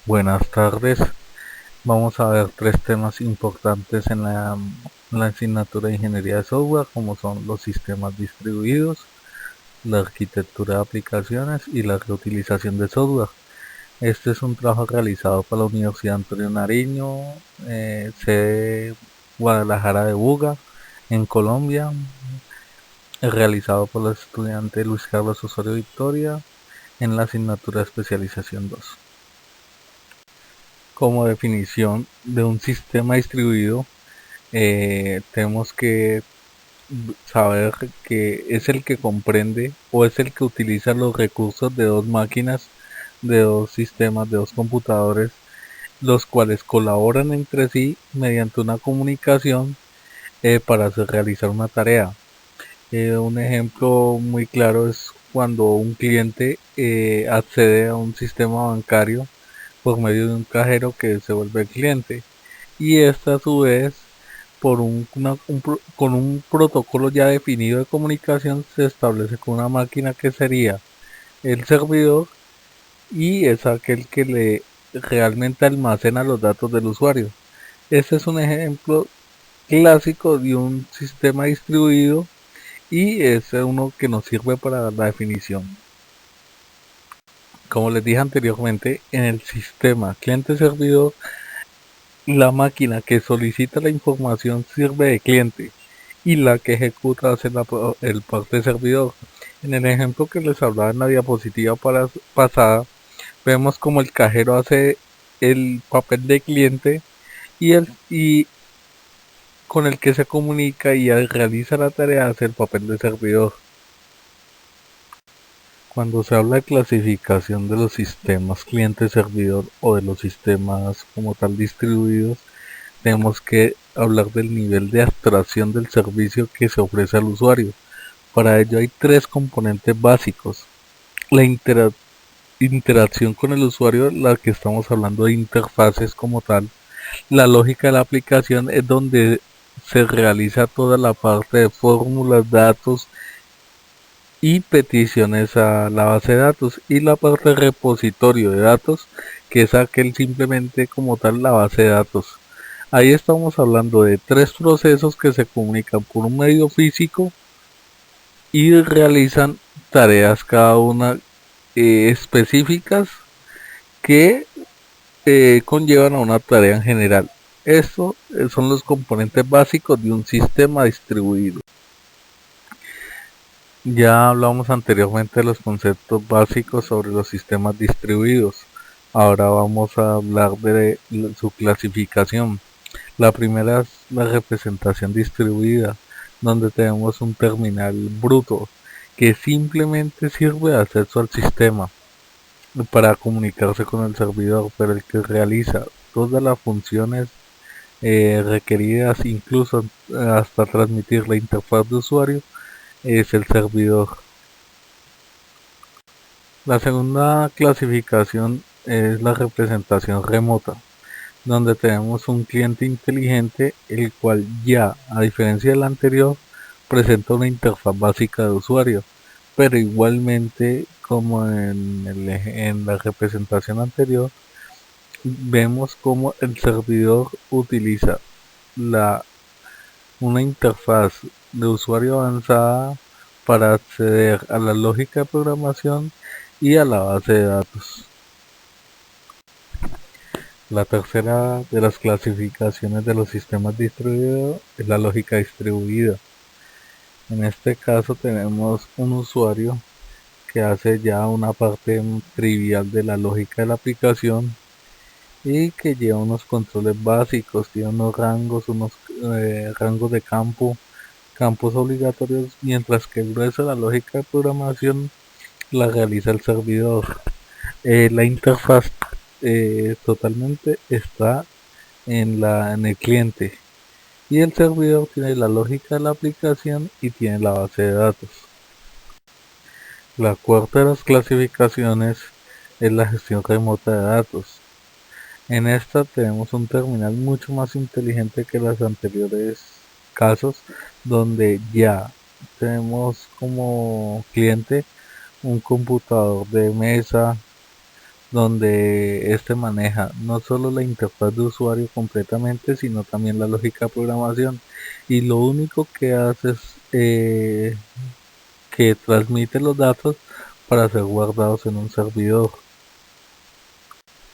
Buenas tardes. Vamos a ver tres temas importantes en la asignatura de Ingeniería de Software, como son los sistemas distribuidos, la arquitectura de aplicaciones y la reutilización de software. Este es un trabajo realizado por la Universidad Antonio Nariño, sede Guadalajara de Buga, en Colombia, realizado por el estudiante Luis Carlos Osorio Victoria en la asignatura de especialización 2. Como definición de un sistema distribuido, tenemos que saber que es el que comprende o es el que utiliza los recursos de dos máquinas, de dos sistemas, de dos computadores, los cuales colaboran entre sí mediante una comunicación para realizar una tarea. Un ejemplo muy claro es cuando un cliente accede a un sistema bancario por medio de un cajero que se vuelve cliente, y esta a su vez por con un protocolo ya definido de comunicación se establece con una máquina que sería el servidor, y es aquel que le realmente almacena los datos del usuario. Este es un ejemplo clásico de un sistema distribuido y es uno que nos sirve para la definición. Como les dije anteriormente, en el sistema cliente-servidor, la máquina que solicita la información sirve de cliente y la que ejecuta hace el parte servidor. En el ejemplo que les hablaba en la diapositiva pasada, vemos como el cajero hace el papel de cliente y con el que se comunica y realiza la tarea hace el papel de servidor. Cuando se habla de clasificación de los sistemas cliente-servidor o de los sistemas como tal distribuidos, tenemos que hablar del nivel de abstracción del servicio que se ofrece al usuario. Para ello hay tres componentes básicos. La interacción con el usuario, la que estamos hablando de interfaces como tal. La lógica de la aplicación es donde se realiza toda la parte de fórmulas, datos y peticiones a la base de datos, y la parte de repositorio de datos, que es aquel simplemente como tal la base de datos. Ahí estamos hablando de tres procesos que se comunican por un medio físico y realizan tareas cada una específicas que conllevan a una tarea en general. Estos son los componentes básicos de un sistema distribuido. Ya hablamos anteriormente de los conceptos básicos sobre los sistemas distribuidos. Ahora vamos a hablar de su clasificación. La primera es la representación distribuida, donde tenemos un terminal bruto que simplemente sirve de acceso al sistema para comunicarse con el servidor, pero el que realiza todas las funciones requeridas, incluso hasta transmitir la interfaz de usuario, es el servidor. La segunda clasificación es la representación remota, donde tenemos un cliente inteligente, el cual ya, a diferencia del anterior, presenta una interfaz básica de usuario, pero igualmente como en la representación anterior, vemos como el servidor utiliza la, una interfaz de usuario avanzada para acceder a la lógica de programación y a la base de datos. La tercera de las clasificaciones de los sistemas distribuidos es la lógica distribuida. En este caso tenemos un usuario que hace ya una parte trivial de la lógica de la aplicación y que lleva unos controles básicos, tiene unos rangos de campos obligatorios, mientras que el grueso de la lógica de programación la realiza el servidor. La interfaz totalmente está en el cliente, y el servidor tiene la lógica de la aplicación y tiene la base de datos. La cuarta de las clasificaciones es la gestión remota de datos. En esta tenemos un terminal mucho más inteligente que los anteriores casos, donde ya tenemos como cliente un computador de mesa, donde este maneja no solo la interfaz de usuario completamente, sino también la lógica de programación. Y lo único que hace es que transmite los datos para ser guardados en un servidor.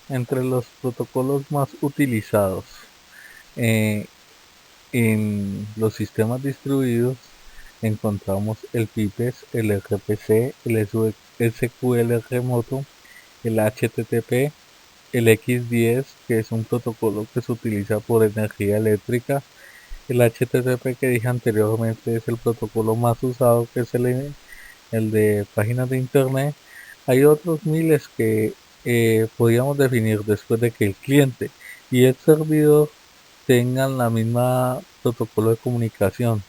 Entre los protocolos más utilizados eh, en los sistemas distribuidos encontramos el PIPES, el RPC, el SQL remoto, el HTTP, el X10, que es un protocolo que se utiliza por energía eléctrica. El HTTP que dije anteriormente es el protocolo más usado, que es el de páginas de internet. Hay otros miles que podríamos definir después de que el cliente y el servidor tengan la misma protocolo de comunicación.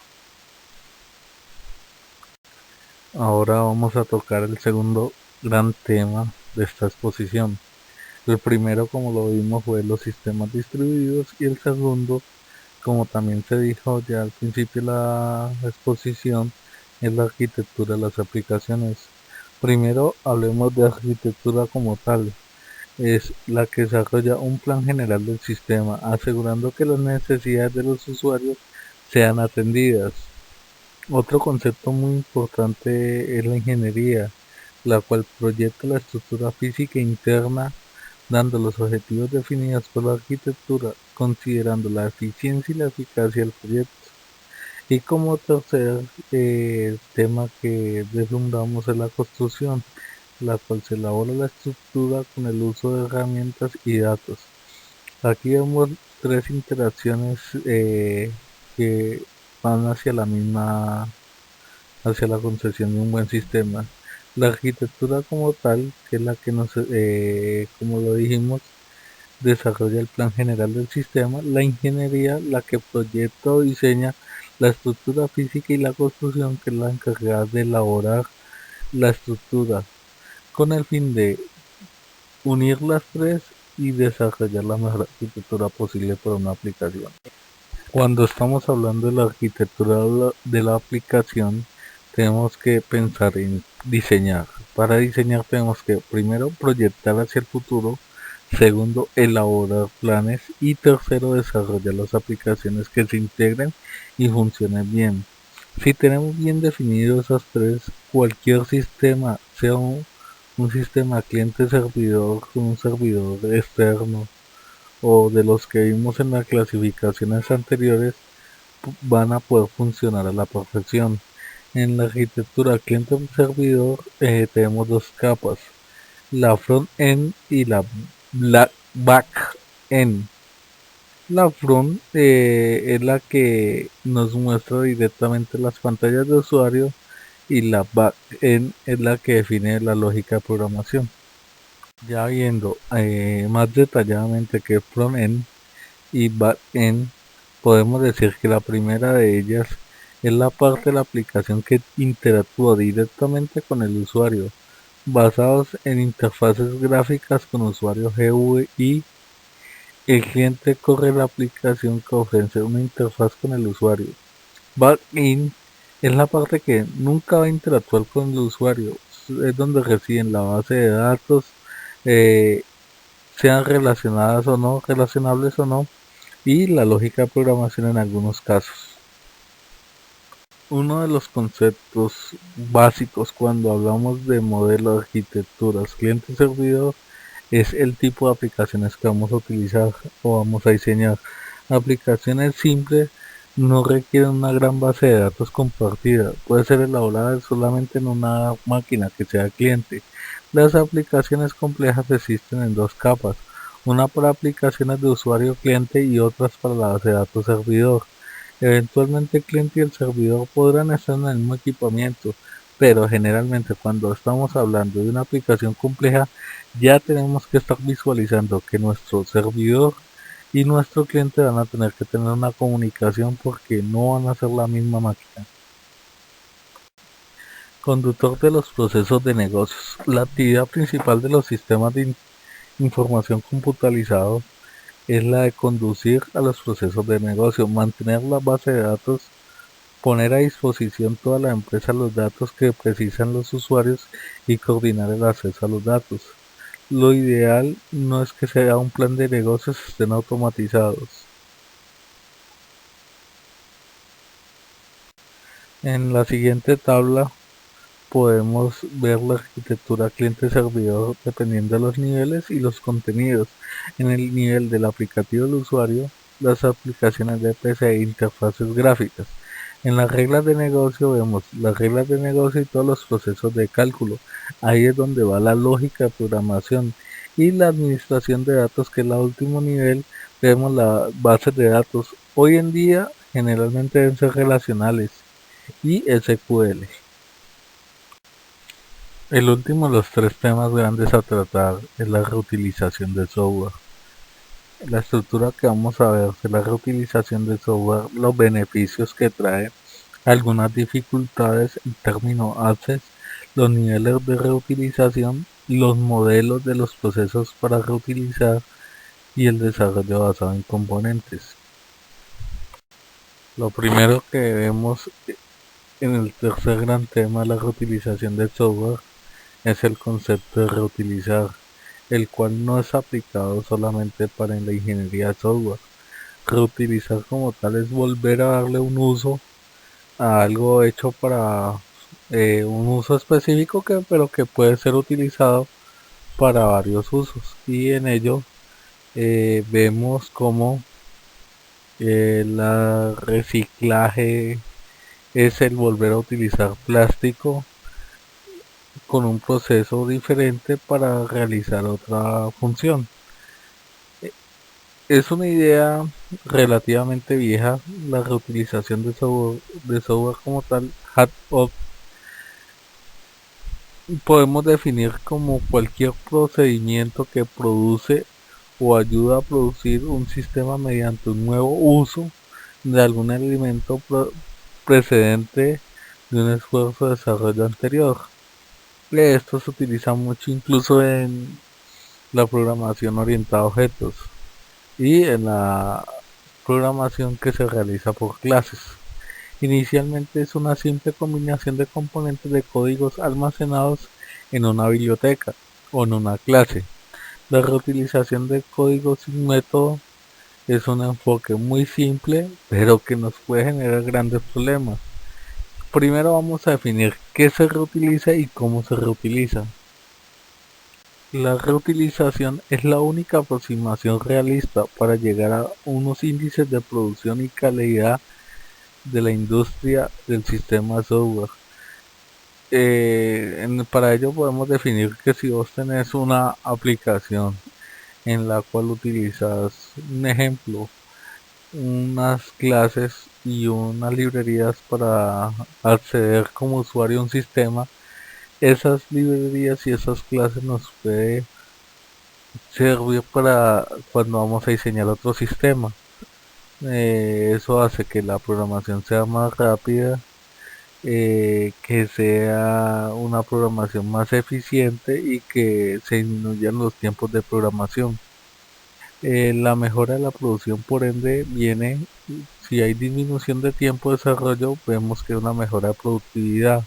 Ahora vamos a tocar el segundo gran tema de esta exposición. El primero, como lo vimos, fue los sistemas distribuidos, y el segundo, como también se dijo ya al principio de la exposición, es la arquitectura de las aplicaciones. Primero hablemos de arquitectura como tal. Es la que desarrolla un plan general del sistema, asegurando que las necesidades de los usuarios sean atendidas. Otro concepto muy importante es la ingeniería, la cual proyecta la estructura física interna, dando los objetivos definidos por la arquitectura, considerando la eficiencia y la eficacia del proyecto. Y como tercer tema que deslumbramos es la construcción, la cual se elabora la estructura con el uso de herramientas y datos. Aquí vemos tres interacciones que van hacia la concepción de un buen sistema. La arquitectura como tal, que es la que como lo dijimos, desarrolla el plan general del sistema. La ingeniería, la que proyecta o diseña la estructura física, y la construcción, que es la encargada de elaborar la estructura, con el fin de unir las tres y desarrollar la mejor arquitectura posible para una aplicación. Cuando estamos hablando de la arquitectura de la aplicación, tenemos que pensar en diseñar. Para diseñar tenemos que primero proyectar hacia el futuro, segundo elaborar planes, y tercero desarrollar las aplicaciones que se integren y funcionen bien. Si tenemos bien definido esas tres, cualquier sistema, sea un sistema cliente-servidor con un servidor externo, o de los que vimos en las clasificaciones anteriores, van a poder funcionar a la perfección. En la arquitectura cliente-servidor tenemos dos capas, la front-end y la back-end. La front es la que nos muestra directamente las pantallas de usuario, y la back-end es la que define la lógica de programación. Ya viendo más detalladamente que front-end y back-end, podemos decir que la primera de ellas es la parte de la aplicación que interactúa directamente con el usuario, basados en interfaces gráficas con usuario GUI. El cliente corre la aplicación que ofrece una interfaz con el usuario. Back-end es la parte que nunca va a interactuar con el usuario, es donde residen la base de datos, eh, sean relacionadas o no, relacionables o no, y la lógica de programación en algunos casos. Uno de los conceptos básicos cuando hablamos de modelo de arquitecturas cliente-servidor es el tipo de aplicaciones que vamos a utilizar o vamos a diseñar. Aplicaciones simples no requieren una gran base de datos compartida, puede ser elaborada solamente en una máquina que sea cliente. Las aplicaciones complejas existen en dos capas, una para aplicaciones de usuario cliente y otras para la base de datos servidor. Eventualmente el cliente y el servidor podrán estar en el mismo equipamiento, pero generalmente cuando estamos hablando de una aplicación compleja, ya tenemos que estar visualizando que nuestro servidor y nuestro cliente van a tener que tener una comunicación, porque no van a ser la misma máquina. Conductor de los procesos de negocios. La actividad principal de los sistemas de información computalizados es la de conducir a los procesos de negocio, mantener la base de datos, poner a disposición toda la empresa los datos que precisan los usuarios y coordinar el acceso a los datos. Lo ideal no es que sea un plan de negocios estén automatizados. En la siguiente tabla podemos ver la arquitectura cliente-servidor dependiendo de los niveles y los contenidos. En el nivel del aplicativo del usuario, las aplicaciones de PC e interfaces gráficas. En las reglas de negocio vemos las reglas de negocio y todos los procesos de cálculo. Ahí es donde va la lógica de programación. Y la administración de datos, que es el último nivel, vemos las bases de datos. Hoy en día generalmente deben ser relacionales y SQL. El último de los tres temas grandes a tratar es la reutilización del software. La estructura que vamos a ver de la reutilización del software, los beneficios que trae, algunas dificultades, el término access, los niveles de reutilización, los modelos de los procesos para reutilizar y el desarrollo basado en componentes. Lo primero que vemos en el tercer gran tema de la reutilización del software es el concepto de reutilizar, el cual no es aplicado solamente para la ingeniería de software. Reutilizar como tal es volver a darle un uso a algo hecho para un uso específico, pero que puede ser utilizado para varios usos, y en ello vemos como el reciclaje es el volver a utilizar plástico con un proceso diferente para realizar otra función. Es una idea relativamente vieja la reutilización de software como tal. Podemos definir como cualquier procedimiento que produce o ayuda a producir un sistema mediante un nuevo uso de algún elemento precedente de un esfuerzo de desarrollo anterior. Esto se utiliza mucho incluso en la programación orientada a objetos y en la programación que se realiza por clases. Inicialmente es una simple combinación de componentes de códigos almacenados en una biblioteca o en una clase. La reutilización de códigos sin método es un enfoque muy simple, pero que nos puede generar grandes problemas. Primero vamos a definir qué se reutiliza y cómo se reutiliza. La reutilización es la única aproximación realista para llegar a unos índices de producción y calidad de la industria del sistema de software. Para ello podemos definir que si vos tenés una aplicación en la cual utilizas un ejemplo, unas clases y unas librerías para acceder como usuario a un sistema, esas librerías y esas clases nos puede servir para cuando vamos a diseñar otro sistema. Eso hace que la programación sea más rápida, que sea una programación más eficiente y que se disminuyan los tiempos de programación. La mejora de la producción, por ende, viene, si hay disminución de tiempo de desarrollo, vemos que hay una mejora de productividad.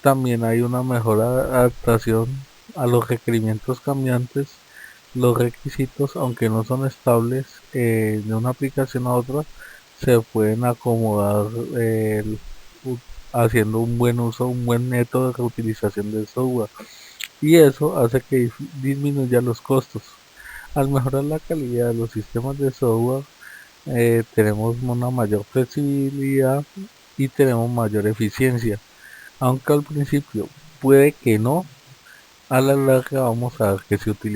También hay una mejor adaptación a los requerimientos cambiantes. Los requisitos, aunque no son estables de una aplicación a otra, se pueden acomodar haciendo un buen uso, un buen método de reutilización del software. Y eso hace que disminuya los costos. Al mejorar la calidad de los sistemas de software, tenemos una mayor flexibilidad y tenemos mayor eficiencia. Aunque al principio puede que no, a la larga vamos a ver que se utiliza.